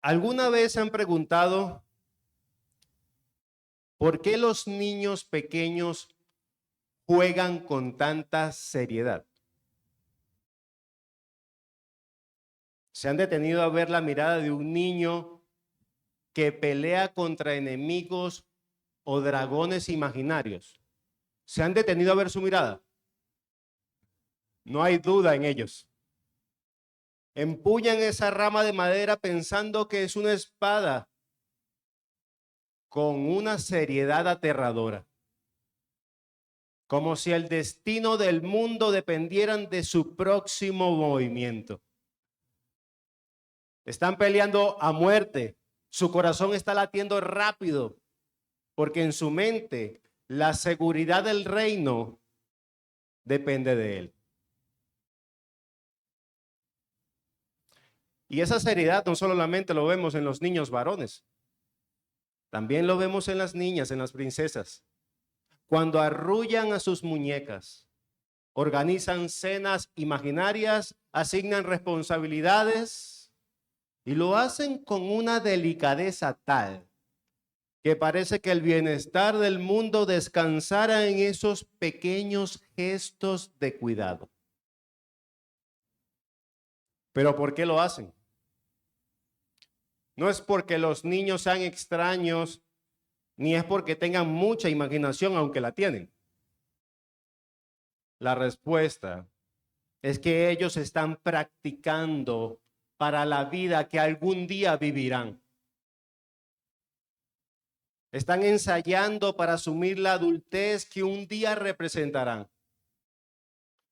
¿Alguna vez han preguntado por qué los niños pequeños juegan con tanta seriedad? ¿Se han detenido a ver la mirada de un niño que pelea contra enemigos o dragones imaginarios? ¿Se han detenido a ver su mirada? No hay duda en ellos. Empuñan esa rama de madera pensando que es una espada con una seriedad aterradora, como si el destino del mundo dependieran de su próximo movimiento. Están peleando a muerte, su corazón está latiendo rápido, porque en su mente la seguridad del reino depende de él. Y esa seriedad no solamente lo vemos en los niños varones, también lo vemos en las niñas, en las princesas. Cuando arrullan a sus muñecas, organizan cenas imaginarias, asignan responsabilidades y lo hacen con una delicadeza tal que parece que el bienestar del mundo descansara en esos pequeños gestos de cuidado. ¿Pero por qué lo hacen? No es porque los niños sean extraños, ni es porque tengan mucha imaginación, aunque la tienen. La respuesta es que ellos están practicando para la vida que algún día vivirán. Están ensayando para asumir la adultez que un día representarán.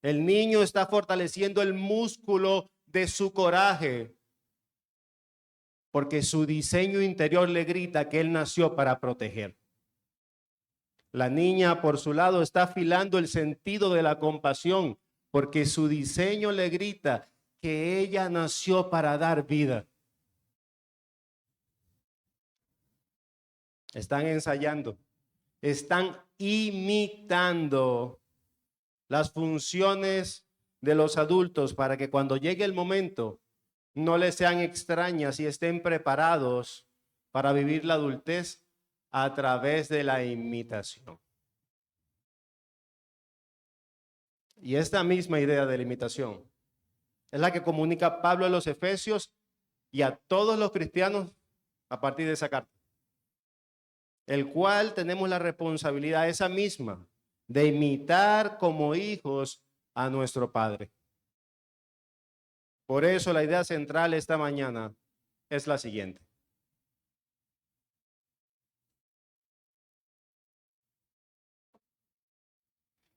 El niño está fortaleciendo el músculo de su coraje, porque su diseño interior le grita que él nació para proteger. La niña, por su lado, está afilando el sentido de la compasión, porque su diseño le grita que ella nació para dar vida. Están ensayando, están imitando las funciones de los adultos para que cuando llegue el momento no les sean extrañas y estén preparados para vivir la adultez a través de la imitación. Y esta misma idea de la imitación es la que comunica Pablo a los Efesios y a todos los cristianos a partir de esa carta, el cual tenemos la responsabilidad esa misma de imitar como hijos a nuestro Padre. Por eso la idea central esta mañana es la siguiente.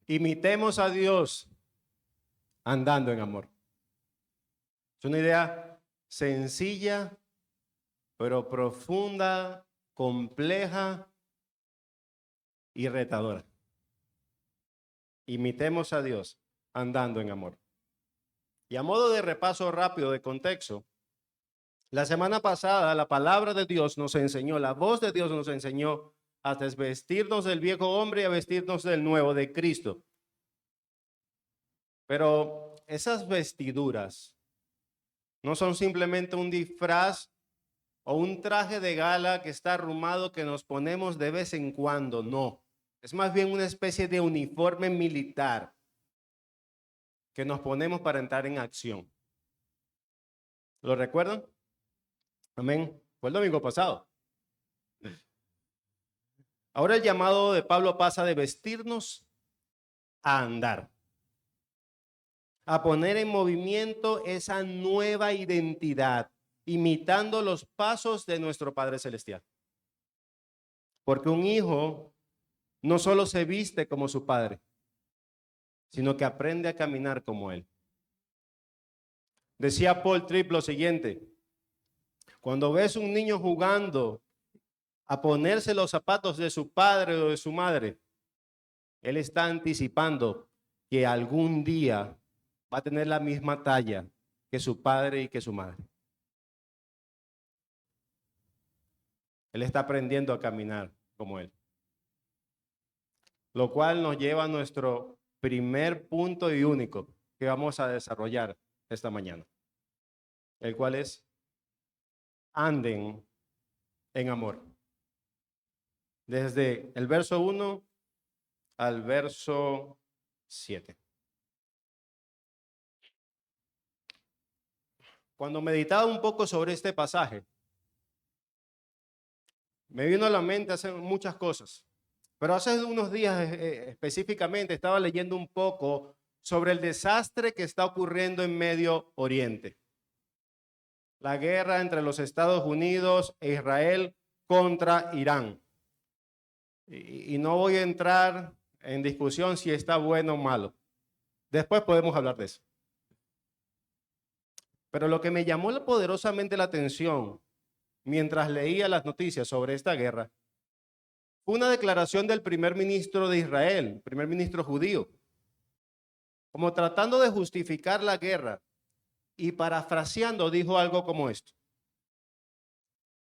Imitemos a Dios andando en amor. Es una idea sencilla, pero profunda, compleja y retadora. Imitemos a Dios andando en amor. Y a modo de repaso rápido de contexto, la semana pasada la palabra de Dios nos enseñó, la voz de Dios nos enseñó a desvestirnos del viejo hombre y a vestirnos del nuevo, de Cristo. Pero esas vestiduras no son simplemente un disfraz o un traje de gala que está arrumado que nos ponemos de vez en cuando, no. Es más bien una especie de uniforme militar que nos ponemos para entrar en acción. ¿Lo recuerdan? Amén. Fue el domingo pasado. Ahora el llamado de Pablo pasa de vestirnos a andar, a poner en movimiento esa nueva identidad, imitando los pasos de nuestro Padre Celestial. Porque un hijo no solo se viste como su padre, sino que aprende a caminar como él. Decía Paul Tripp lo siguiente: cuando ves un niño jugando a ponerse los zapatos de su padre o de su madre, él está anticipando que algún día va a tener la misma talla que su padre y que su madre. Él está aprendiendo a caminar como él. Lo cual nos lleva a nuestro primer punto y único que vamos a desarrollar esta mañana, el cual es anden en amor. Desde el verso 1 al verso 7. Cuando meditaba un poco sobre este pasaje, me vino a la mente hacer muchas cosas. Pero hace unos días específicamente estaba leyendo un poco sobre el desastre que está ocurriendo en Medio Oriente. La guerra entre los Estados Unidos e Israel contra Irán. Y no voy a entrar en discusión si está bueno o malo. Después podemos hablar de eso. Pero lo que me llamó poderosamente la atención mientras leía las noticias sobre esta guerra fue una declaración del primer ministro de Israel, primer ministro judío, como tratando de justificar la guerra y parafraseando dijo algo como esto: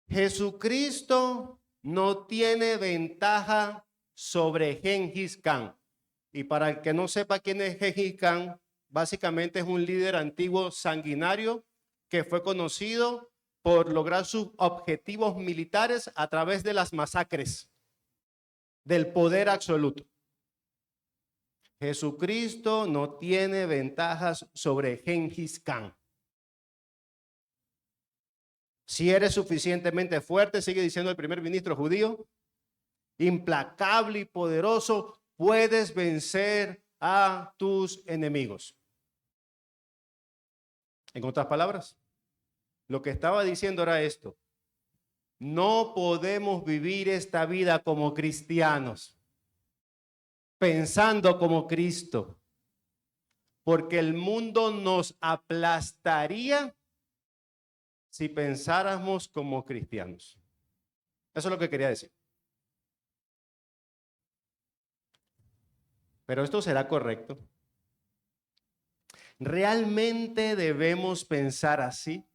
Jesucristo no tiene ventaja sobre Gengis Khan. Y para el que no sepa quién es Gengis Khan, básicamente es un líder antiguo sanguinario que fue conocido por lograr sus objetivos militares a través de las masacres, del poder absoluto. Jesucristo no tiene ventajas sobre Gengis Khan. Si eres suficientemente fuerte, sigue diciendo el primer ministro judío, implacable y poderoso, puedes vencer a tus enemigos. En otras palabras, lo que estaba diciendo era esto: no podemos vivir esta vida como cristianos, pensando como Cristo, porque el mundo nos aplastaría si pensáramos como cristianos. Eso es lo que quería decir. Pero esto será correcto. ¿Realmente debemos pensar así?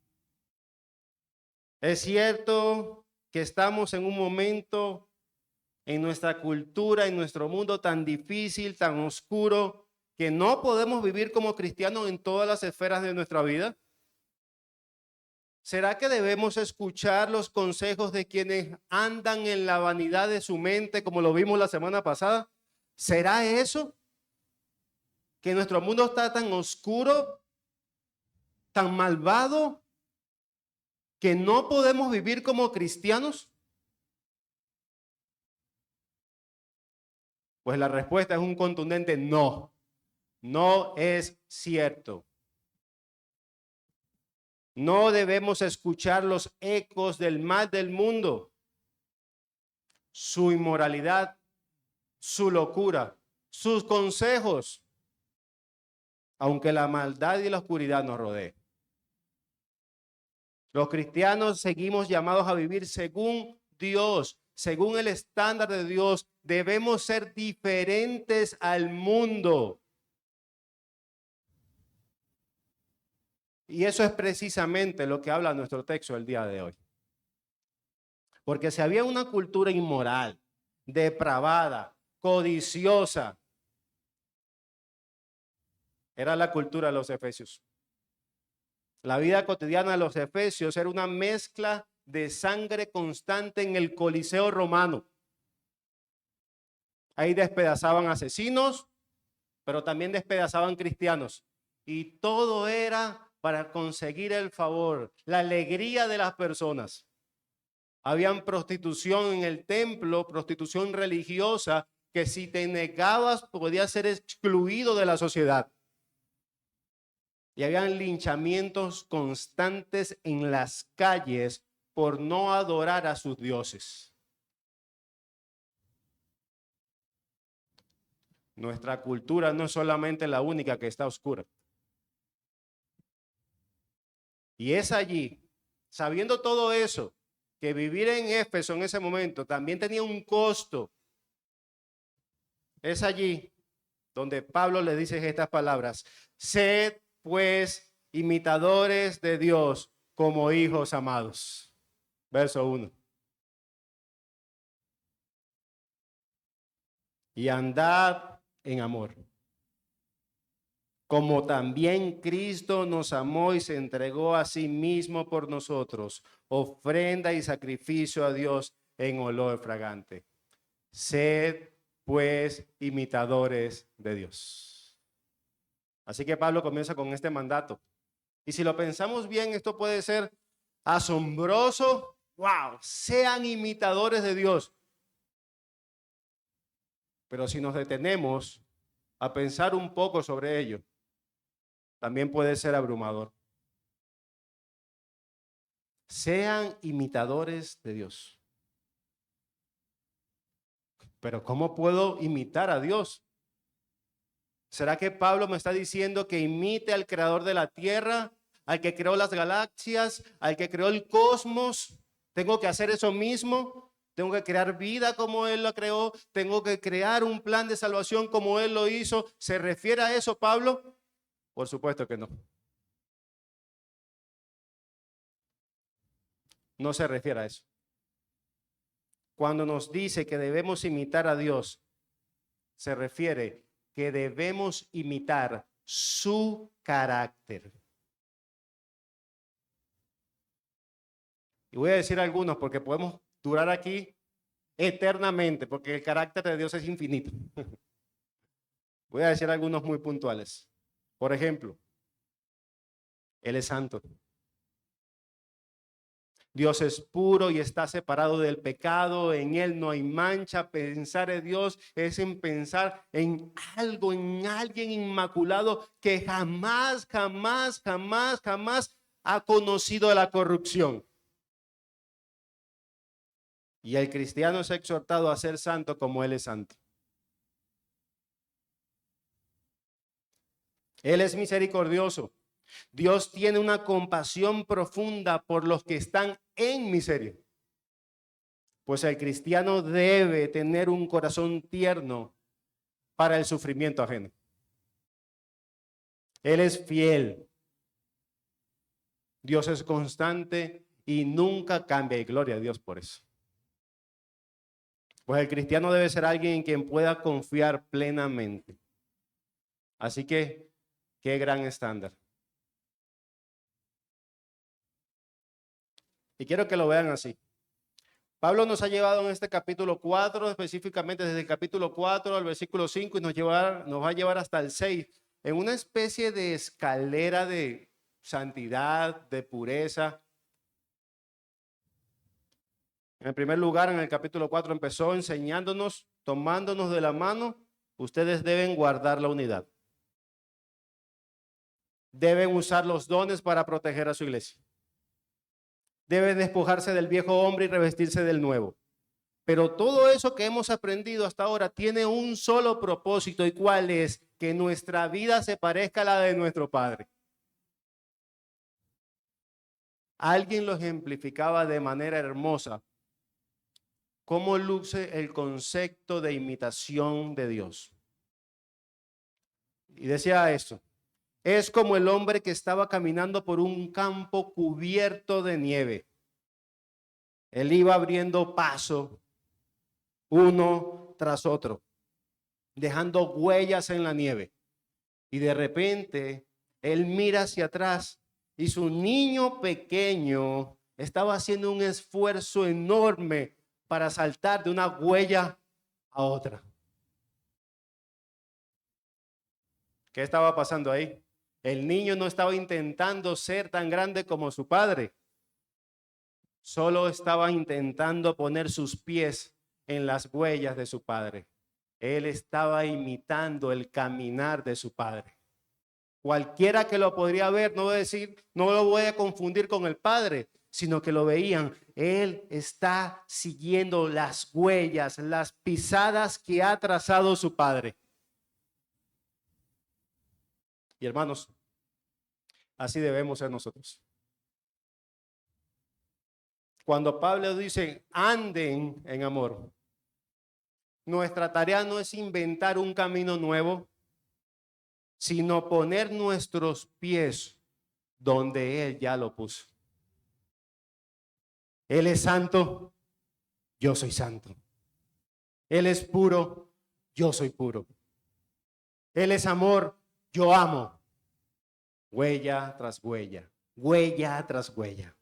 Es cierto que estamos en un momento en nuestra cultura, en nuestro mundo tan difícil, tan oscuro, que no podemos vivir como cristianos en todas las esferas de nuestra vida. ¿Será que debemos escuchar los consejos de quienes andan en la vanidad de su mente, como lo vimos la semana pasada? ¿Será eso? ¿Que nuestro mundo está tan oscuro, tan malvado, que no podemos vivir como cristianos? Pues la respuesta es un contundente no. No es cierto. No debemos escuchar los ecos del mal del mundo, su inmoralidad, su locura, sus consejos, aunque la maldad y la oscuridad nos rodeen. Los cristianos seguimos llamados a vivir según Dios, según el estándar de Dios. Debemos ser diferentes al mundo. Y eso es precisamente lo que habla nuestro texto el día de hoy. Porque si había una cultura inmoral, depravada, codiciosa, era la cultura de los efesios. La vida cotidiana de los efesios era una mezcla de sangre constante en el Coliseo romano. Ahí despedazaban asesinos, pero también despedazaban cristianos. Y todo era para conseguir el favor, la alegría de las personas. Habían prostitución en el templo, prostitución religiosa, que si te negabas podías ser excluido de la sociedad. Y habían linchamientos constantes en las calles por no adorar a sus dioses. Nuestra cultura no es solamente la única que está oscura. Y es allí, sabiendo todo eso, que vivir en Éfeso en ese momento también tenía un costo. Es allí donde Pablo le dice estas palabras: sed pues imitadores de Dios como hijos amados. Verso 1. Y andad en amor, como también Cristo nos amó y se entregó a sí mismo por nosotros, ofrenda y sacrificio a Dios en olor fragante. Sed, pues, imitadores de Dios. Así que Pablo comienza con este mandato. Y si lo pensamos bien, esto puede ser asombroso. ¡Wow! Sean imitadores de Dios. Pero si nos detenemos a pensar un poco sobre ello, también puede ser abrumador. Sean imitadores de Dios. Pero ¿cómo puedo imitar a Dios? ¿Será que Pablo me está diciendo que imite al creador de la tierra, al que creó las galaxias, al que creó el cosmos? ¿Tengo que hacer eso mismo? ¿Tengo que crear vida como Él la creó? ¿Tengo que crear un plan de salvación como Él lo hizo? ¿Se refiere a eso, Pablo? Por supuesto que no. No se refiere a eso. Cuando nos dice que debemos imitar a Dios, se refiere que debemos imitar su carácter. Y voy a decir algunos porque podemos durar aquí eternamente, porque el carácter de Dios es infinito. Voy a decir algunos muy puntuales. Por ejemplo, Él es santo. Dios es puro y está separado del pecado, en Él no hay mancha. Pensar en Dios es en pensar en algo, en alguien inmaculado que jamás, jamás, jamás, jamás ha conocido la corrupción. Y el cristiano es exhortado a ser santo como Él es santo. Él es misericordioso. Dios tiene una compasión profunda por los que están en miseria. Pues el cristiano debe tener un corazón tierno para el sufrimiento ajeno. Él es fiel. Dios es constante y nunca cambia. Y gloria a Dios por eso. Pues el cristiano debe ser alguien en quien pueda confiar plenamente. Así que, qué gran estándar. Y quiero que lo vean así. Pablo nos ha llevado en este capítulo 4, específicamente desde el capítulo 4 al versículo 5, y nos va a llevar hasta el 6, en una especie de escalera de santidad, de pureza. En primer lugar, en el capítulo 4 empezó enseñándonos, tomándonos de la mano, ustedes deben guardar la unidad. Deben usar los dones para proteger a su iglesia. Deben despojarse del viejo hombre y revestirse del nuevo. Pero todo eso que hemos aprendido hasta ahora tiene un solo propósito, ¿y cuál es? Que nuestra vida se parezca a la de nuestro Padre. Alguien lo ejemplificaba de manera hermosa. ¿Cómo luce el concepto de imitación de Dios? Y decía esto: es como el hombre que estaba caminando por un campo cubierto de nieve. Él iba abriendo paso uno tras otro, dejando huellas en la nieve. Y de repente, él mira hacia atrás y su niño pequeño estaba haciendo un esfuerzo enorme para saltar de una huella a otra. ¿Qué estaba pasando ahí? El niño no estaba intentando ser tan grande como su padre. Solo estaba intentando poner sus pies en las huellas de su padre. Él estaba imitando el caminar de su padre. Cualquiera que lo podría ver, no voy a decir, no lo voy a confundir con el padre, sino que lo veían. Él está siguiendo las huellas, las pisadas que ha trazado su padre. Y hermanos, así debemos ser nosotros. Cuando Pablo dice, anden en amor, nuestra tarea no es inventar un camino nuevo, sino poner nuestros pies donde Él ya lo puso. Él es santo, yo soy santo. Él es puro, yo soy puro. Él es amor, yo amo. Huella tras huella, huella tras huella.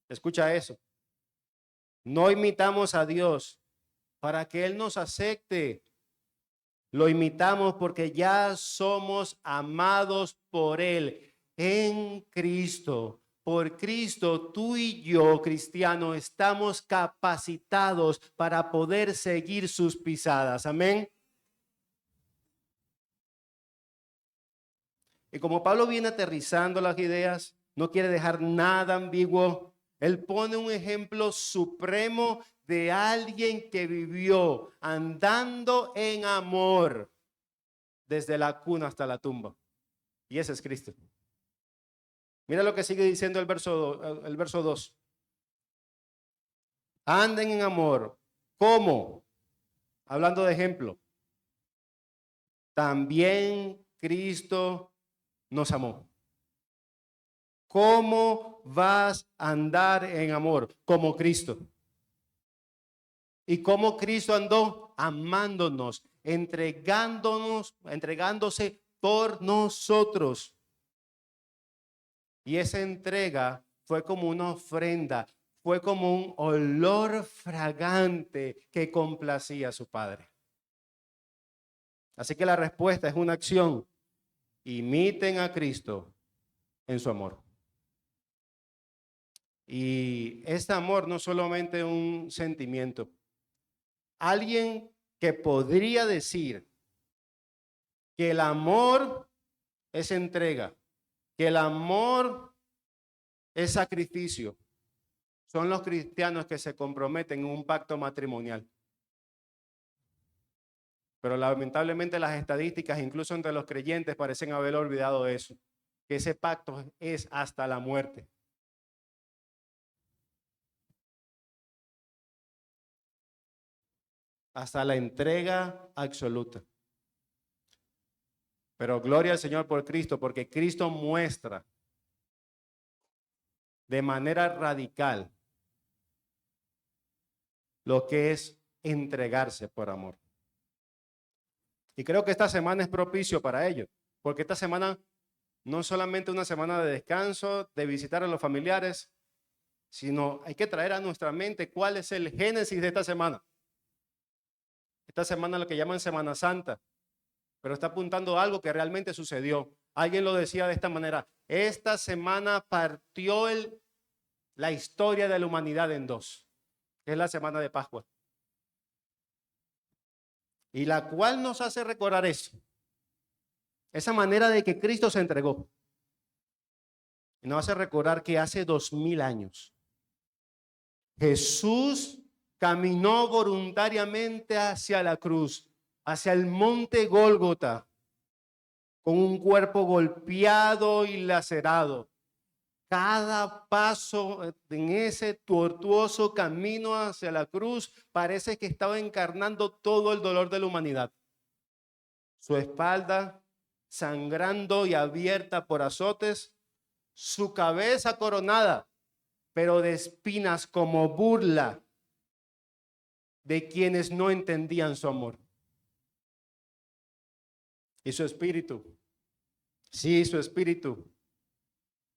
Escucha eso. No imitamos a Dios para que Él nos acepte. Lo imitamos porque ya somos amados por Él en Cristo. Por Cristo, tú y yo, cristiano, estamos capacitados para poder seguir sus pisadas. Amén. Y como Pablo viene aterrizando las ideas, no quiere dejar nada ambiguo. Él pone un ejemplo supremo de alguien que vivió andando en amor desde la cuna hasta la tumba. Y ese es Cristo. Mira lo que sigue diciendo el verso 2. Anden en amor. ¿Cómo? Hablando de ejemplo. También Cristo nos amó. ¿Cómo vas a andar en amor? Como Cristo. ¿Y cómo Cristo andó? Amándonos, entregándose por nosotros. Y esa entrega fue como una ofrenda, fue como un olor fragante que complacía a su Padre. Así que la respuesta es una acción. Imiten a Cristo en su amor. Y este amor no solamente un sentimiento. Alguien que podría decir que el amor es entrega, que el amor es sacrificio, son los cristianos que se comprometen en un pacto matrimonial. Pero lamentablemente las estadísticas, incluso entre los creyentes, parecen haber olvidado eso, que ese pacto es hasta la muerte. Hasta la entrega absoluta. Pero gloria al Señor por Cristo, porque Cristo muestra de manera radical lo que es entregarse por amor. Y creo que esta semana es propicio para ello, porque esta semana no es solamente una semana de descanso, de visitar a los familiares, sino hay que traer a nuestra mente cuál es el génesis de esta semana. Esta semana es lo que llaman Semana Santa, pero está apuntando a algo que realmente sucedió. Alguien lo decía de esta manera: esta semana partió la historia de la humanidad en dos, que es la semana de Pascua. Y la cual nos hace recordar eso. Esa manera de que Cristo se entregó. Y nos hace recordar que hace 2000 años Jesús caminó voluntariamente hacia la cruz, hacia el monte Gólgota, con un cuerpo golpeado y lacerado. Cada paso en ese tortuoso camino hacia la cruz parece que estaba encarnando todo el dolor de la humanidad. Su espalda sangrando y abierta por azotes, su cabeza coronada, pero de espinas como burla de quienes no entendían su amor. Y su espíritu, sí, su espíritu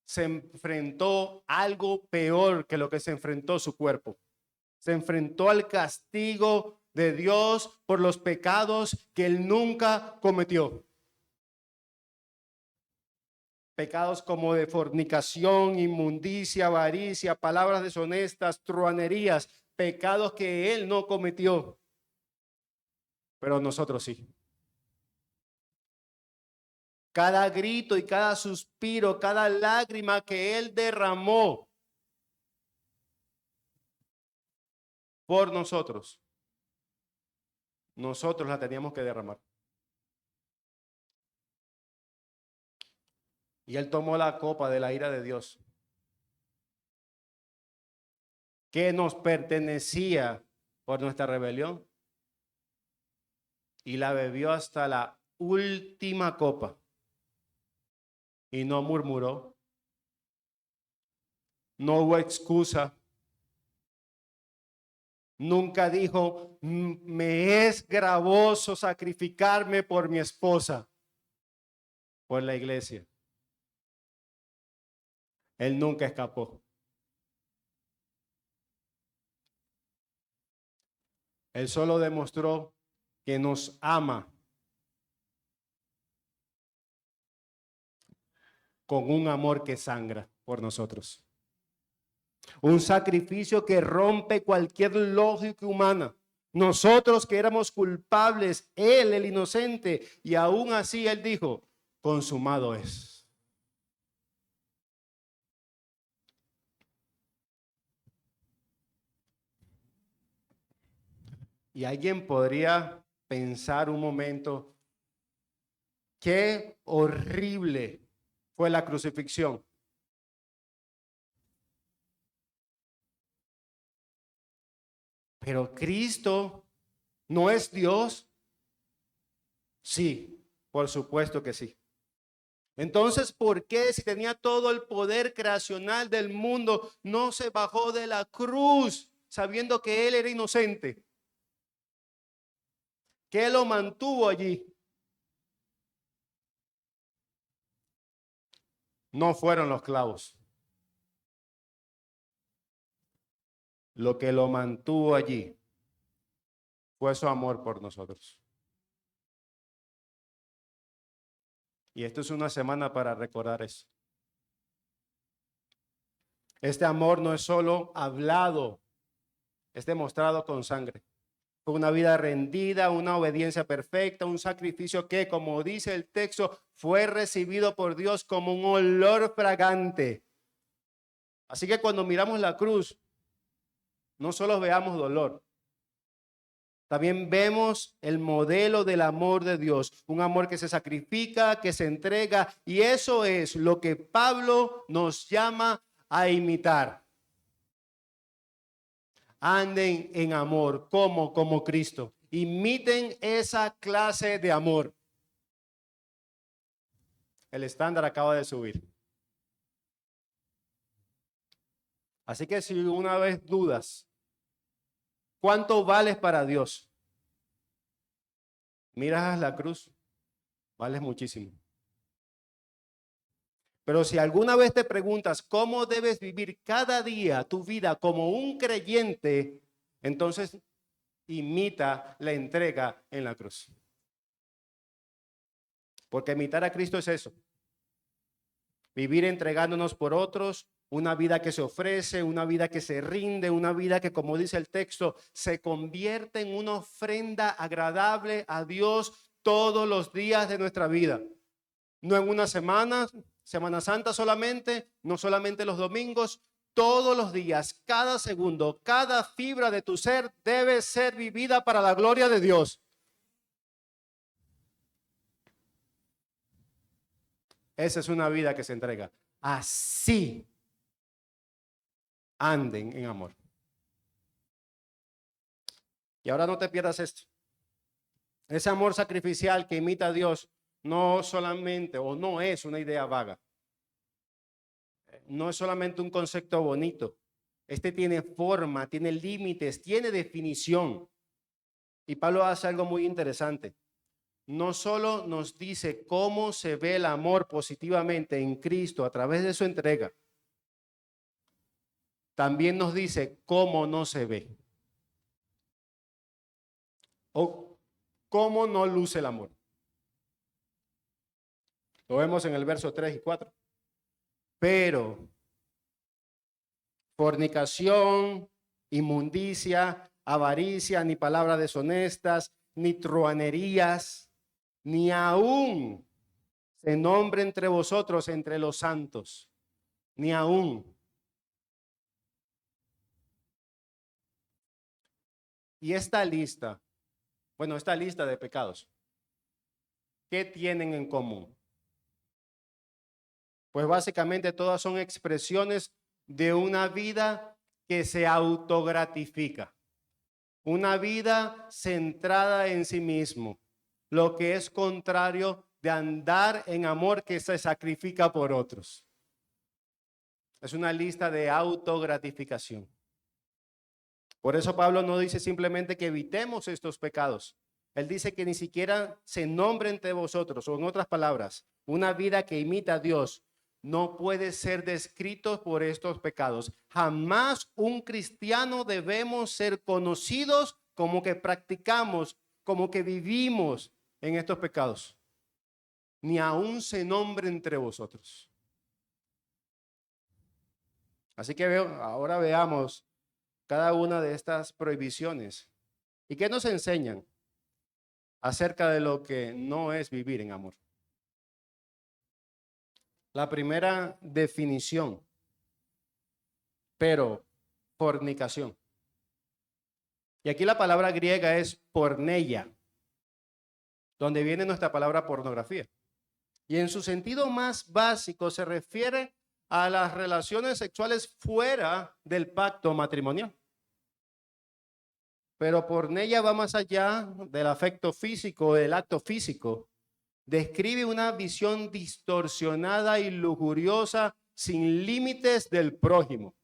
se enfrentó a algo peor que lo que se enfrentó su cuerpo. Se enfrentó al castigo de Dios por los pecados que él nunca cometió. Pecados como de fornicación, inmundicia, avaricia, palabras deshonestas, truanerías, pecados que él no cometió, pero nosotros sí. Cada grito y cada suspiro, cada lágrima que él derramó por nosotros, nosotros la teníamos que derramar. Y él tomó la copa de la ira de Dios, que nos pertenecía por nuestra rebelión, y la bebió hasta la última copa. Y no murmuró, no hubo excusa. Nunca dijo: me es gravoso sacrificarme por mi esposa, por la iglesia. Él nunca escapó. Él solo demostró que nos ama con un amor que sangra por nosotros. Un sacrificio que rompe cualquier lógica humana. Nosotros que éramos culpables, Él el inocente, y aún así Él dijo, consumado es. Y alguien podría pensar un momento, qué horrible fue la crucifixión. Pero Cristo no es Dios. Sí, por supuesto que sí. Entonces, ¿por qué si tenía todo el poder creacional del mundo, no se bajó de la cruz sabiendo que Él era inocente? ¿Qué lo mantuvo allí? No fueron los clavos. Lo que lo mantuvo allí fue su amor por nosotros. Y esto es una semana para recordar eso. Este amor no es solo hablado, es demostrado con sangre. Fue una vida rendida, una obediencia perfecta, un sacrificio que, como dice el texto, fue recibido por Dios como un olor fragante. Así que cuando miramos la cruz, no solo veamos dolor, también vemos el modelo del amor de Dios, un amor que se sacrifica, que se entrega, y eso es lo que Pablo nos llama a imitar. Anden en amor, como Cristo. Imiten esa clase de amor. El estándar acaba de subir. Así que si una vez dudas, ¿cuánto vales para Dios? Miras la cruz, vales muchísimo. Pero si alguna vez te preguntas cómo debes vivir cada día tu vida como un creyente, entonces imita la entrega en la cruz. Porque imitar a Cristo es eso. Vivir entregándonos por otros, una vida que se ofrece, una vida que se rinde, una vida que, como dice el texto, se convierte en una ofrenda agradable a Dios todos los días de nuestra vida. No en una semana, Semana Santa solamente, no solamente los domingos, todos los días, cada segundo, cada fibra de tu ser debe ser vivida para la gloria de Dios. Esa es una vida que se entrega. Así anden en amor. Y ahora no te pierdas esto. Ese amor sacrificial que imita a Dios no solamente o no es una idea vaga. No es solamente un concepto bonito. Este tiene forma, tiene límites, tiene definición. Y Pablo hace algo muy interesante. No solo nos dice cómo se ve el amor positivamente en Cristo a través de su entrega, también nos dice cómo no se ve. O cómo no luce el amor. Lo vemos en el verso 3 y 4. Pero fornicación, inmundicia, avaricia, ni palabras deshonestas, ni truanerías, ni aún se nombre entre vosotros, entre los santos, ni aún. Y esta lista de pecados, ¿qué tienen en común? Pues básicamente todas son expresiones de una vida que se autogratifica, una vida centrada en sí mismo, lo que es contrario de andar en amor que se sacrifica por otros. Es una lista de autogratificación. Por eso Pablo no dice simplemente que evitemos estos pecados. Él dice que ni siquiera se nombre entre vosotros, o en otras palabras, una vida que imita a Dios no puede ser descrito por estos pecados. Jamás un cristiano debemos ser conocidos como que practicamos, como que vivimos en estos pecados. Ni aún se nombre entre vosotros. Así que ahora veamos cada una de estas prohibiciones. ¿Y qué nos enseñan acerca de lo que no es vivir en amor? La primera definición, pero fornicación. Y aquí la palabra griega es porneia, donde viene nuestra palabra pornografía. Y en su sentido más básico se refiere a las relaciones sexuales fuera del pacto matrimonial. Pero porneia va más allá del afecto físico, del acto físico. Describe una visión distorsionada y lujuriosa sin límites del prójimo.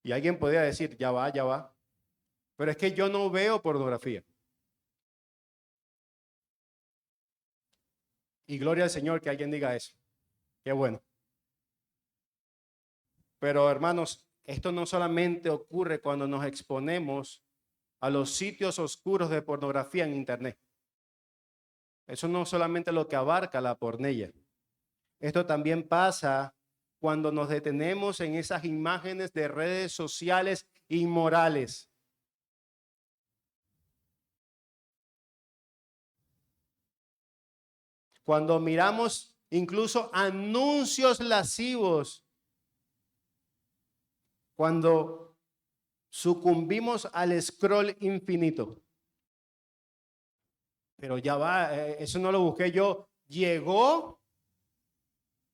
Y alguien podría decir, ya va, ya va. Pero es que yo no veo pornografía. Y gloria al Señor que alguien diga eso. Qué bueno. Pero hermanos, esto no solamente ocurre cuando nos exponemos a los sitios oscuros de pornografía en Internet. Eso no solamente lo que abarca la pornella. Esto también pasa cuando nos detenemos en esas imágenes de redes sociales inmorales. Cuando miramos incluso anuncios lascivos. Cuando sucumbimos al scroll infinito. Pero ya va, eso no lo busqué yo. Llegó,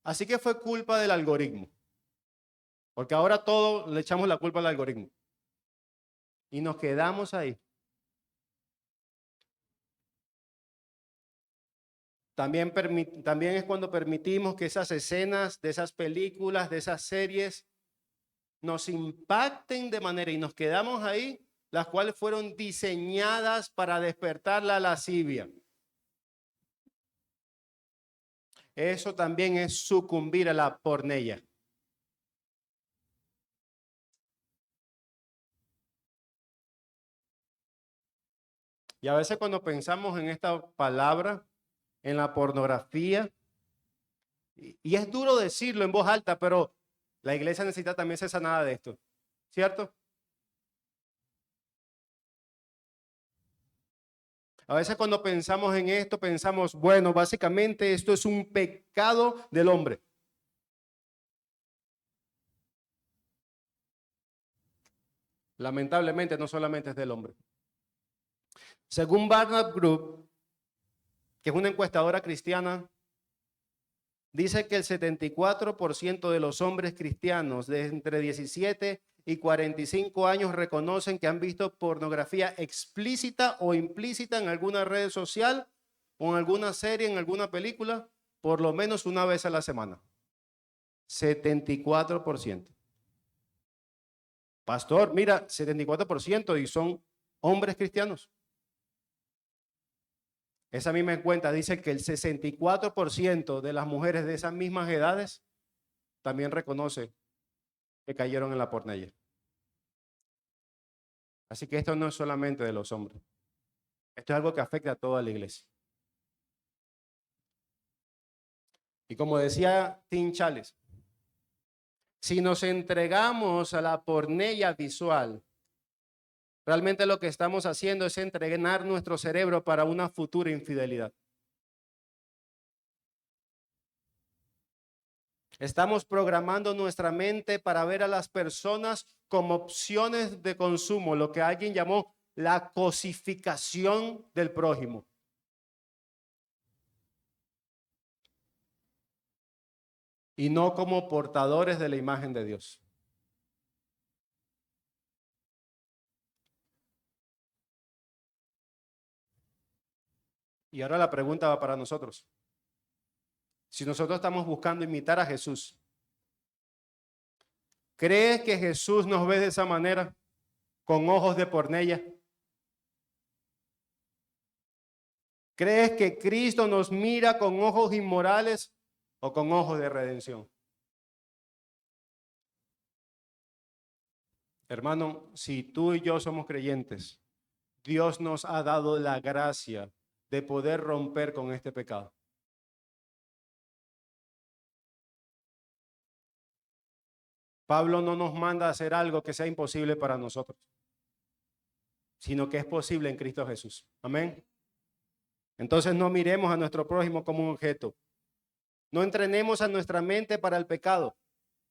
así que fue culpa del algoritmo. Porque ahora todo le echamos la culpa al algoritmo. Y nos quedamos ahí. También es cuando permitimos que esas escenas de esas películas, de esas series, nos impacten de manera y nos quedamos ahí, las cuales fueron diseñadas para despertar la lascivia. Eso también es sucumbir a la porneia. Y a veces cuando pensamos en esta palabra, en la pornografía, y es duro decirlo en voz alta, pero la iglesia necesita también ser sanada de esto, ¿cierto? A veces cuando pensamos en esto, pensamos, bueno, básicamente esto es un pecado del hombre. Lamentablemente no solamente es del hombre. Según Barnard Group, que es una encuestadora cristiana, dice que el 74% de los hombres cristianos de entre 17 y 45 años reconocen que han visto pornografía explícita o implícita en alguna red social o en alguna serie, en alguna película, por lo menos una vez a la semana. 74%. Pastor, mira, 74% y son hombres cristianos. Esa misma cuenta dice que el 64% de las mujeres de esas mismas edades también reconoce que cayeron en la pornella. Así que esto no es solamente de los hombres. Esto es algo que afecta a toda la iglesia. Y como decía Tim Chales, si nos entregamos a la pornella visual, realmente lo que estamos haciendo es entrenar nuestro cerebro para una futura infidelidad. Estamos programando nuestra mente para ver a las personas como opciones de consumo, lo que alguien llamó la cosificación del prójimo. Y no como portadores de la imagen de Dios. Y ahora la pregunta va para nosotros. Si nosotros estamos buscando imitar a Jesús, ¿crees que Jesús nos ve de esa manera, con ojos de pornella? ¿Crees que Cristo nos mira con ojos inmorales o con ojos de redención? Hermano, si tú y yo somos creyentes, Dios nos ha dado la gracia de poder romper con este pecado. Pablo no nos manda a hacer algo que sea imposible para nosotros, sino que es posible en Cristo Jesús. Amén. Entonces no miremos a nuestro prójimo como un objeto. No entrenemos a nuestra mente para el pecado.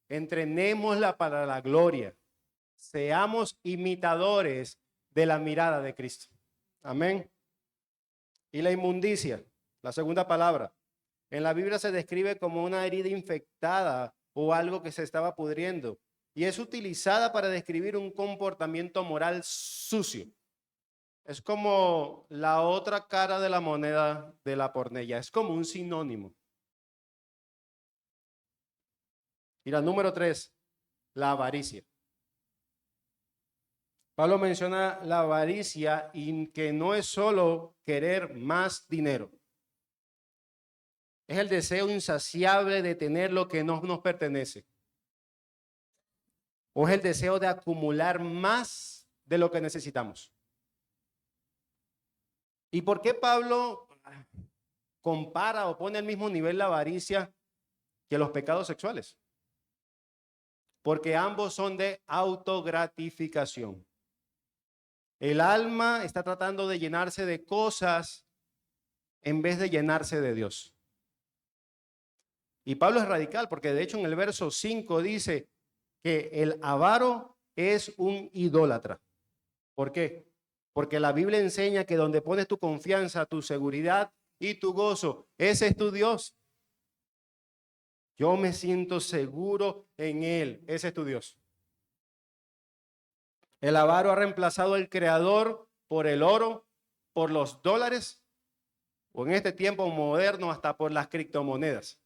Entrenémosla para la gloria. Seamos imitadores de la mirada de Cristo. Amén. Y la inmundicia, la segunda palabra. En la Biblia se describe como una herida infectada o algo que se estaba pudriendo. Y es utilizada para describir un comportamiento moral sucio. Es como la otra cara de la moneda de la pornella. Es como un sinónimo. Y la número 3, la avaricia. Pablo menciona la avaricia y que no es solo querer más dinero. Es el deseo insaciable de tener lo que no nos pertenece. O es el deseo de acumular más de lo que necesitamos. ¿Y por qué Pablo compara o pone al mismo nivel la avaricia que los pecados sexuales? Porque ambos son de autogratificación. El alma está tratando de llenarse de cosas en vez de llenarse de Dios. Y Pablo es radical porque de hecho en el verso 5 dice que el avaro es un idólatra. ¿Por qué? Porque la Biblia enseña que donde pones tu confianza, tu seguridad y tu gozo, ese es tu Dios. Yo me siento seguro en Él, ese es tu Dios. El avaro ha reemplazado al creador por el oro, por los dólares, o en este tiempo moderno hasta por las criptomonedas.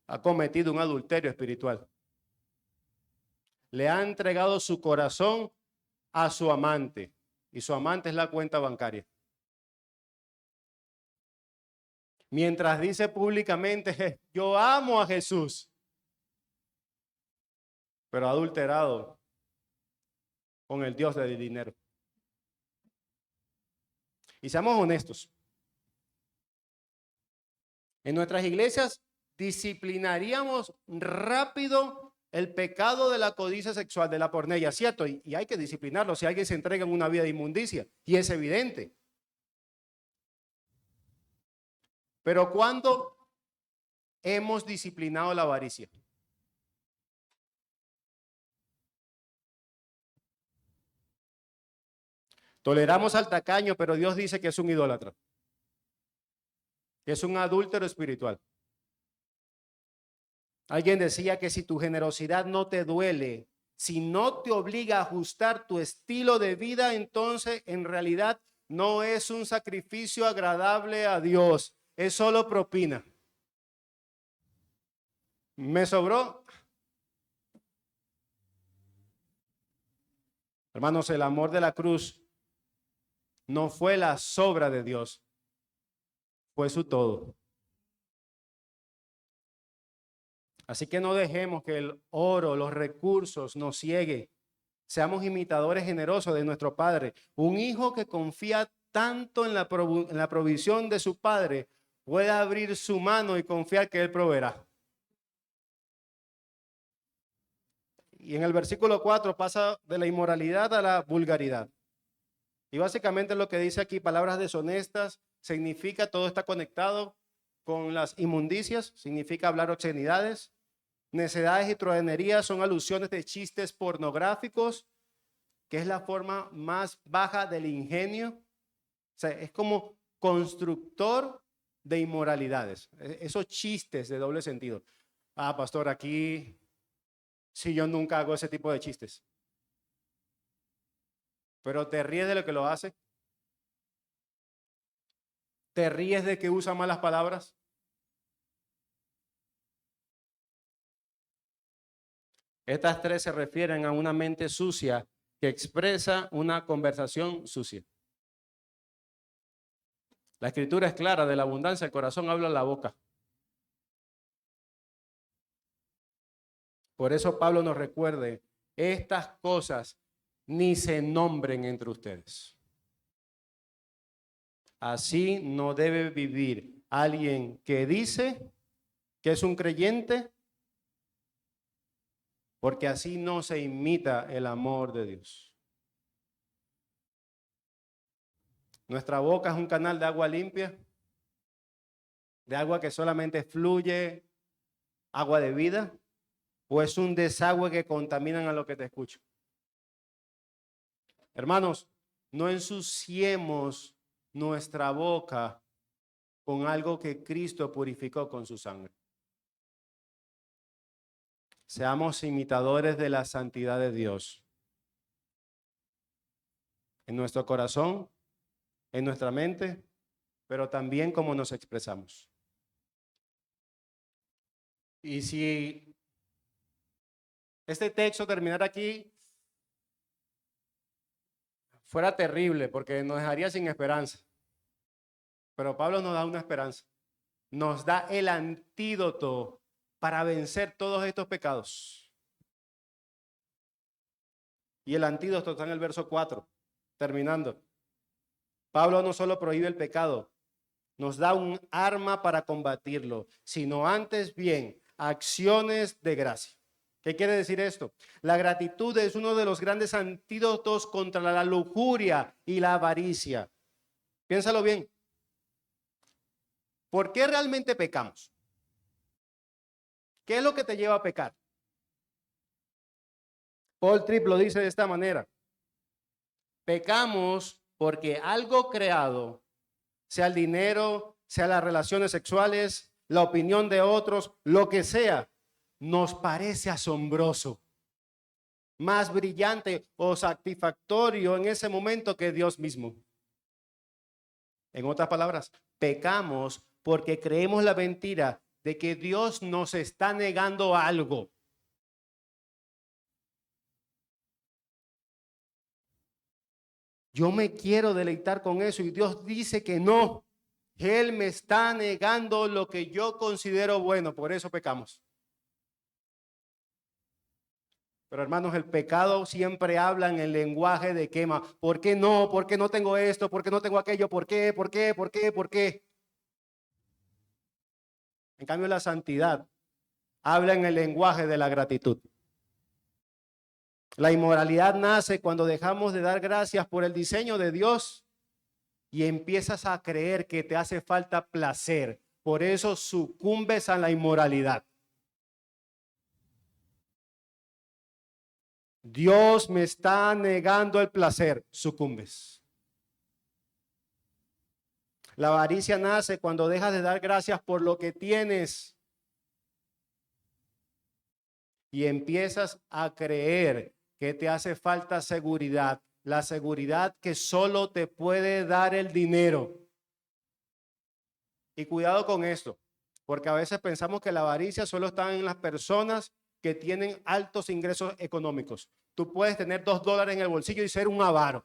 Ha cometido un adulterio espiritual. Le ha entregado su corazón a su amante, y su amante es la cuenta bancaria. Mientras dice públicamente, yo amo a Jesús, pero ha adulterado con el Dios del dinero. Y seamos honestos. En nuestras iglesias disciplinaríamos rápido el pecado de la codicia sexual, de la pornella, ¿cierto? Y hay que disciplinarlo si alguien se entrega en una vida de inmundicia, y es evidente. Pero ¿cuándo hemos disciplinado la avaricia? Toleramos al tacaño, pero Dios dice que es un idólatra, que es un adúltero espiritual. Alguien decía que si tu generosidad no te duele, si no te obliga a ajustar tu estilo de vida, entonces en realidad no es un sacrificio agradable a Dios, es solo propina. ¿Me sobró? Hermanos, el amor de la cruz no fue la sobra de Dios, fue su todo. Así que no dejemos que el oro, los recursos nos cieguen. Seamos imitadores generosos de nuestro Padre. Un hijo que confía tanto en la provisión de su padre puede abrir su mano y confiar que Él proveerá. Y en el versículo 4 pasa de la inmoralidad a la vulgaridad. Y básicamente lo que dice aquí, palabras deshonestas, significa todo está conectado con las inmundicias, significa hablar obscenidades. Necedades y truhanerías son alusiones de chistes pornográficos, que es la forma más baja del ingenio. O sea, es como constructor de inmoralidades. Esos chistes de doble sentido. Ah, pastor, aquí sí yo nunca hago ese tipo de chistes. Pero te ríes de lo que lo hace. Te ríes de que usa malas palabras. Estas tres se refieren a una mente sucia que expresa una conversación sucia. La escritura es clara, de la abundancia del corazón habla la boca. Por eso Pablo nos recuerde, estas cosas ni se nombren entre ustedes. Así no debe vivir alguien que dice que es un creyente, porque así no se imita el amor de Dios. Nuestra boca es un canal de agua limpia, de agua que solamente fluye, agua de vida, o es un desagüe que contaminan a lo que te escucho. Hermanos, no ensuciemos nuestra boca con algo que Cristo purificó con su sangre. Seamos imitadores de la santidad de Dios. En nuestro corazón, en nuestra mente, pero también como nos expresamos. Y si este texto terminara aquí, fuera terrible porque nos dejaría sin esperanza. Pero Pablo nos da una esperanza. Nos da el antídoto para vencer todos estos pecados. Y el antídoto está en el verso 4, terminando. Pablo no solo prohíbe el pecado, nos da un arma para combatirlo, sino antes bien, acciones de gracia. ¿Qué quiere decir esto? La gratitud es uno de los grandes antídotos contra la lujuria y la avaricia. Piénsalo bien. ¿Por qué realmente pecamos? ¿Qué es lo que te lleva a pecar? Paul Tripp lo dice de esta manera. Pecamos porque algo creado, sea el dinero, sea las relaciones sexuales, la opinión de otros, lo que sea, nos parece asombroso, más brillante o satisfactorio en ese momento que Dios mismo. En otras palabras, pecamos porque creemos la mentira de que Dios nos está negando algo. Yo me quiero deleitar con eso y Dios dice que no. Él me está negando lo que yo considero bueno, por eso pecamos. Pero hermanos, el pecado siempre habla en el lenguaje de quema. ¿Por qué no? ¿Por qué no tengo esto? ¿Por qué no tengo aquello? ¿Por qué? ¿Por qué? ¿Por qué? ¿Por qué? En cambio, la santidad habla en el lenguaje de la gratitud. La inmoralidad nace cuando dejamos de dar gracias por el diseño de Dios y empiezas a creer que te hace falta placer. Por eso sucumbes a la inmoralidad. Dios me está negando el placer, sucumbes. La avaricia nace cuando dejas de dar gracias por lo que tienes y empiezas a creer que te hace falta seguridad, la seguridad que solo te puede dar el dinero. Y cuidado con esto, porque a veces pensamos que la avaricia solo está en las personas que tienen altos ingresos económicos. Tú puedes tener $2 en el bolsillo y ser un avaro.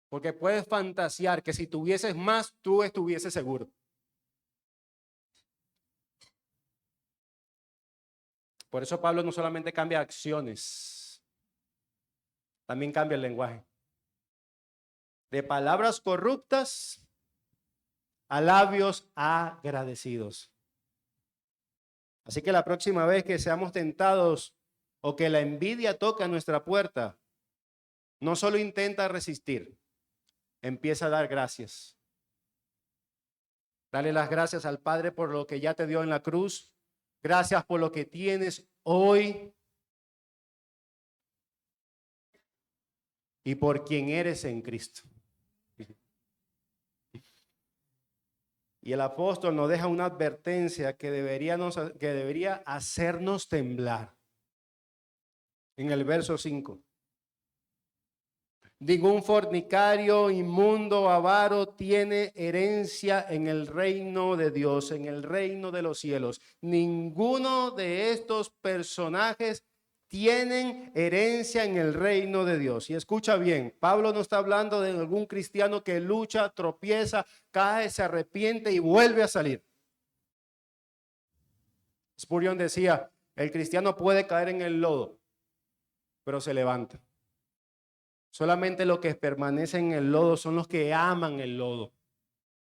Porque puedes fantasear que si tuvieses más, tú estuvieses seguro. Por eso Pablo no solamente cambia acciones, también cambia el lenguaje. De palabras corruptas a labios agradecidos. Así que la próxima vez que seamos tentados o que la envidia toque a nuestra puerta, no solo intenta resistir, empieza a dar gracias. Dale las gracias al Padre por lo que ya te dio en la cruz. Gracias por lo que tienes hoy y por quien eres en Cristo. Y el apóstol nos deja una advertencia que debería hacernos temblar. En el verso 5. Ningún fornicario, inmundo, avaro tiene herencia en el reino de Dios, en el reino de los cielos. Ninguno de estos personajes tienen herencia en el reino de Dios. Y escucha bien, Pablo no está hablando de algún cristiano que lucha, tropieza, cae, se arrepiente y vuelve a salir. Spurgeon decía, el cristiano puede caer en el lodo, pero se levanta. Solamente los que permanecen en el lodo son los que aman el lodo.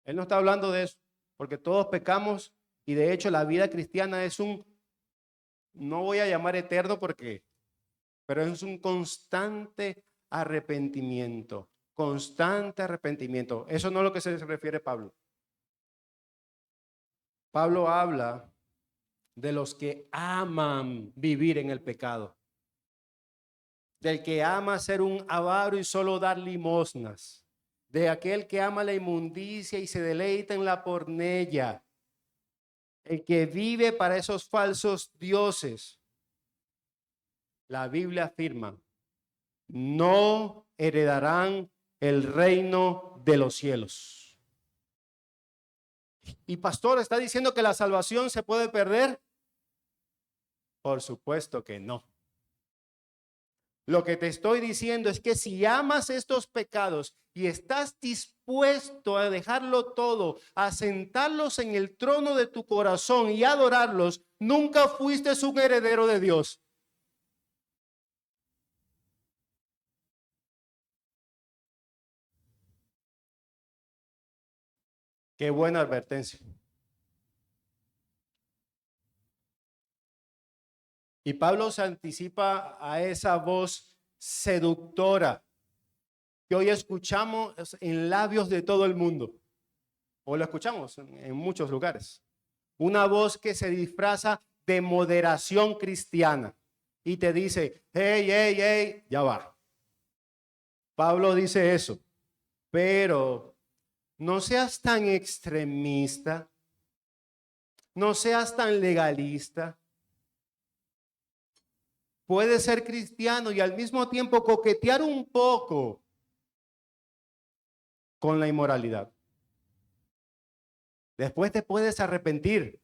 Él no está hablando de eso, porque todos pecamos y de hecho la vida cristiana es no voy a llamar eterno pero es un constante arrepentimiento, constante arrepentimiento. Eso no es lo que se refiere Pablo. Pablo habla de los que aman vivir en el pecado. Del que ama ser un avaro y solo dar limosnas, de aquel que ama la inmundicia y se deleita en la pornella, el que vive para esos falsos dioses. La Biblia afirma, no heredarán el reino de los cielos. Y pastor, ¿está diciendo que la salvación se puede perder? Por supuesto que no. Lo que te estoy diciendo es que si amas estos pecados y estás dispuesto a dejarlo todo, a sentarlos en el trono de tu corazón y adorarlos, nunca fuiste un heredero de Dios. Qué buena advertencia. Y Pablo se anticipa a esa voz seductora que hoy escuchamos en labios de todo el mundo. O lo escuchamos en muchos lugares. Una voz que se disfraza de moderación cristiana y te dice, hey, hey, hey, ya va. Pablo dice eso, pero no seas tan extremista, no seas tan legalista. Puedes ser cristiano y al mismo tiempo coquetear un poco con la inmoralidad. Después te puedes arrepentir.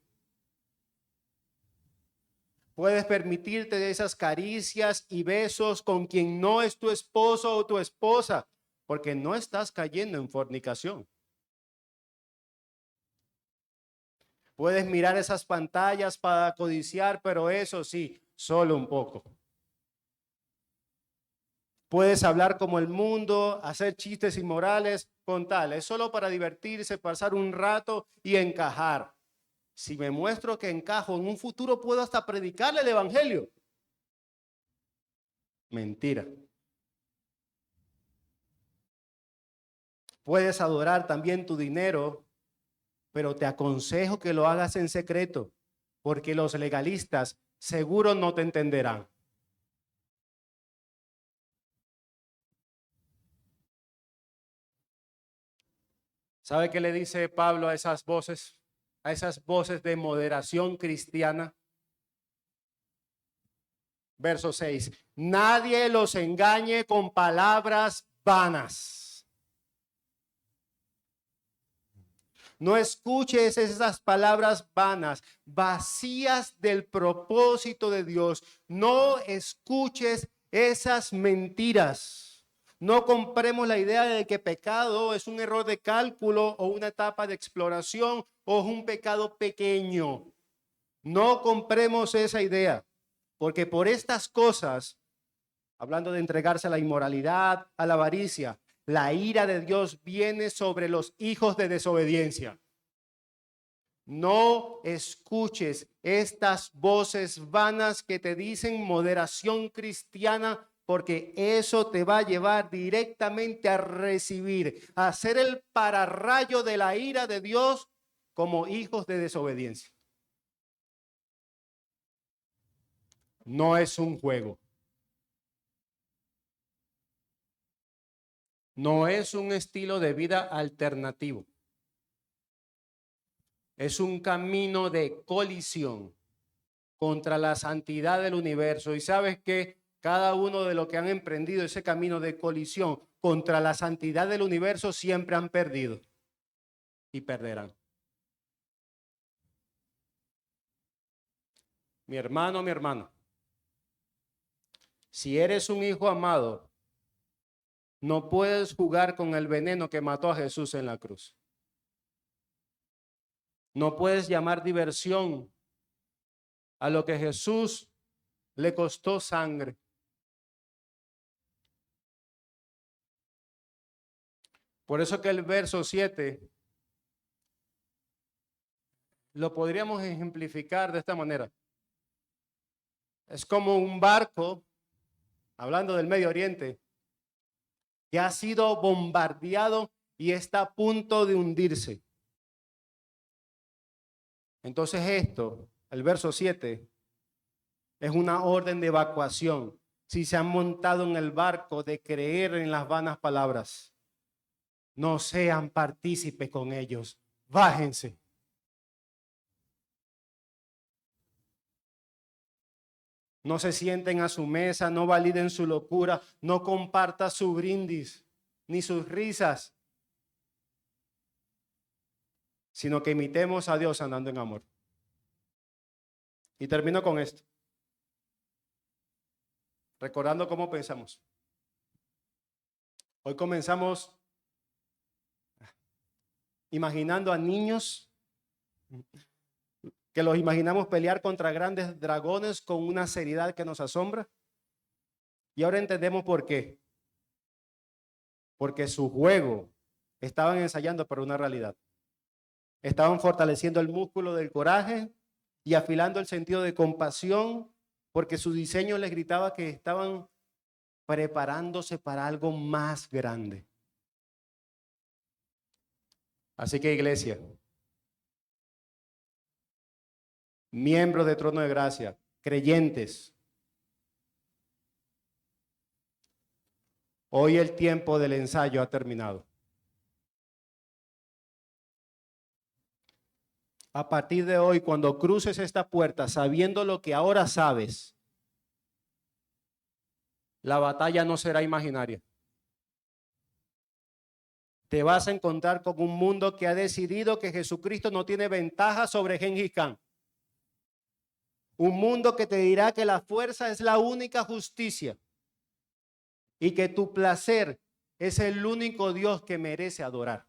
Puedes permitirte de esas caricias y besos con quien no es tu esposo o tu esposa, porque no estás cayendo en fornicación. Puedes mirar esas pantallas para codiciar, pero eso sí, solo un poco. Puedes hablar como el mundo, hacer chistes inmorales con tal. Es solo para divertirse, pasar un rato y encajar. Si me muestro que encajo, en un futuro puedo hasta predicarle el evangelio. Mentira. Puedes adorar también tu dinero, pero te aconsejo que lo hagas en secreto, porque los legalistas seguro no te entenderán. ¿Sabe qué le dice Pablo a esas voces? A esas voces de moderación cristiana. Verso 6. Nadie los engañe con palabras vanas. No escuches esas palabras vanas, vacías del propósito de Dios. No escuches esas mentiras. No compremos la idea de que pecado es un error de cálculo o una etapa de exploración o es un pecado pequeño. No compremos esa idea, porque por estas cosas, hablando de entregarse a la inmoralidad, a la avaricia, la ira de Dios viene sobre los hijos de desobediencia. No escuches estas voces vanas que te dicen moderación cristiana, porque eso te va a llevar directamente a recibir, a ser el pararrayo de la ira de Dios como hijos de desobediencia. No es un juego. No es un estilo de vida alternativo. Es un camino de colisión contra la santidad del universo. ¿Y sabes qué? Cada uno de los que han emprendido ese camino de colisión contra la santidad del universo siempre han perdido y perderán. Mi hermano, si eres un hijo amado, no puedes jugar con el veneno que mató a Jesús en la cruz. No puedes llamar diversión a lo que Jesús le costó sangre. Por eso que el verso 7 lo podríamos ejemplificar de esta manera. Es como un barco, hablando del Medio Oriente, que ha sido bombardeado y está a punto de hundirse. Entonces esto, el verso 7, es una orden de evacuación. Si se han montado en el barco de creer en las vanas palabras, no sean partícipes con ellos. Bájense. No se sienten a su mesa, no validen su locura, no comparta su brindis, ni sus risas, sino que imitemos a Dios andando en amor. Y termino con esto, recordando cómo pensamos. Hoy comenzamos imaginando a niños que los imaginamos pelear contra grandes dragones con una seriedad que nos asombra. Y ahora entendemos por qué. Porque su juego estaban ensayando para una realidad. Estaban fortaleciendo el músculo del coraje y afilando el sentido de compasión, porque su diseño les gritaba que estaban preparándose para algo más grande. Así que, iglesia, miembros de Trono de Gracia, creyentes, hoy el tiempo del ensayo ha terminado. A partir de hoy, cuando cruces esta puerta, sabiendo lo que ahora sabes, la batalla no será imaginaria. Te vas a encontrar con un mundo que ha decidido que Jesucristo no tiene ventaja sobre Gengis Khan. Un mundo que te dirá que la fuerza es la única justicia y que tu placer es el único Dios que merece adorar.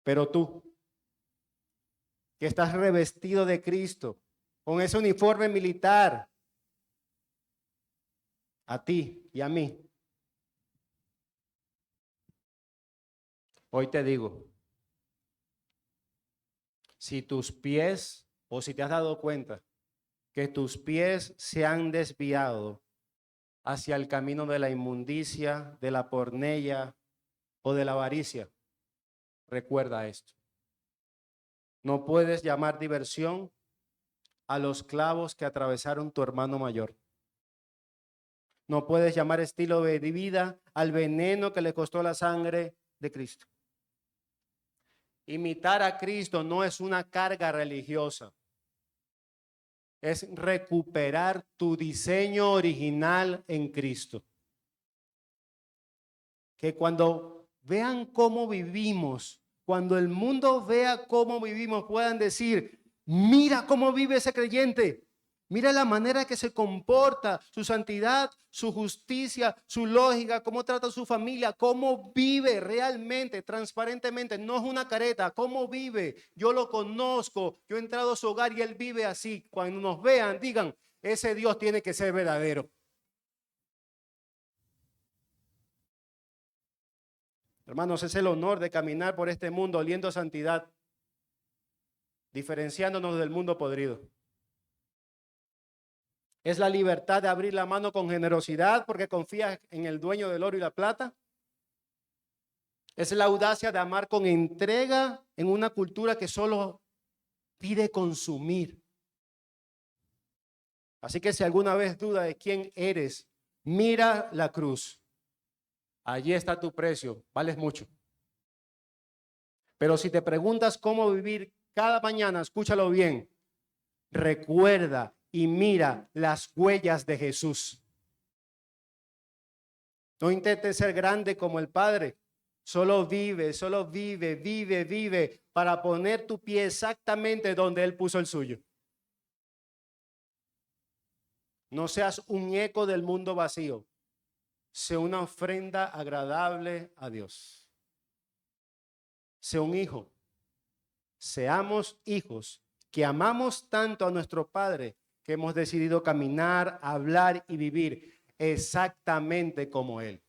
Pero tú, que estás revestido de Cristo, con ese uniforme militar, a ti y a mí, hoy te digo, si tus pies, o si te has dado cuenta, que tus pies se han desviado hacia el camino de la inmundicia, de la porneia o de la avaricia, recuerda esto. No puedes llamar diversión a los clavos que atravesaron tu hermano mayor. No puedes llamar estilo de vida al veneno que le costó la sangre de Cristo. Imitar a Cristo no es una carga religiosa. Es recuperar tu diseño original en Cristo. Que cuando vean cómo vivimos, cuando el mundo vea cómo vivimos, puedan decir, mira cómo vive ese creyente. Mira la manera que se comporta, su santidad, su justicia, su lógica, cómo trata a su familia, cómo vive realmente, transparentemente. No es una careta, cómo vive. Yo lo conozco, yo he entrado a su hogar y él vive así. Cuando nos vean, digan, ese Dios tiene que ser verdadero. Hermanos, es el honor de caminar por este mundo oliendo a santidad, diferenciándonos del mundo podrido. Es la libertad de abrir la mano con generosidad porque confías en el dueño del oro y la plata. Es la audacia de amar con entrega en una cultura que solo pide consumir. Así que si alguna vez duda de quién eres, mira la cruz. Allí está tu precio, vales mucho. Pero si te preguntas cómo vivir cada mañana, escúchalo bien. Recuerda y mira las huellas de Jesús. No intentes ser grande como el Padre. Solo vive, vive para poner tu pie exactamente donde Él puso el suyo. No seas un eco del mundo vacío. Sé una ofrenda agradable a Dios. Sé un hijo. Seamos hijos que amamos tanto a nuestro Padre que hemos decidido caminar, hablar y vivir exactamente como Él.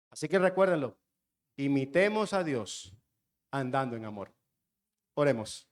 Así que recuérdenlo, imitemos a Dios andando en amor. Oremos.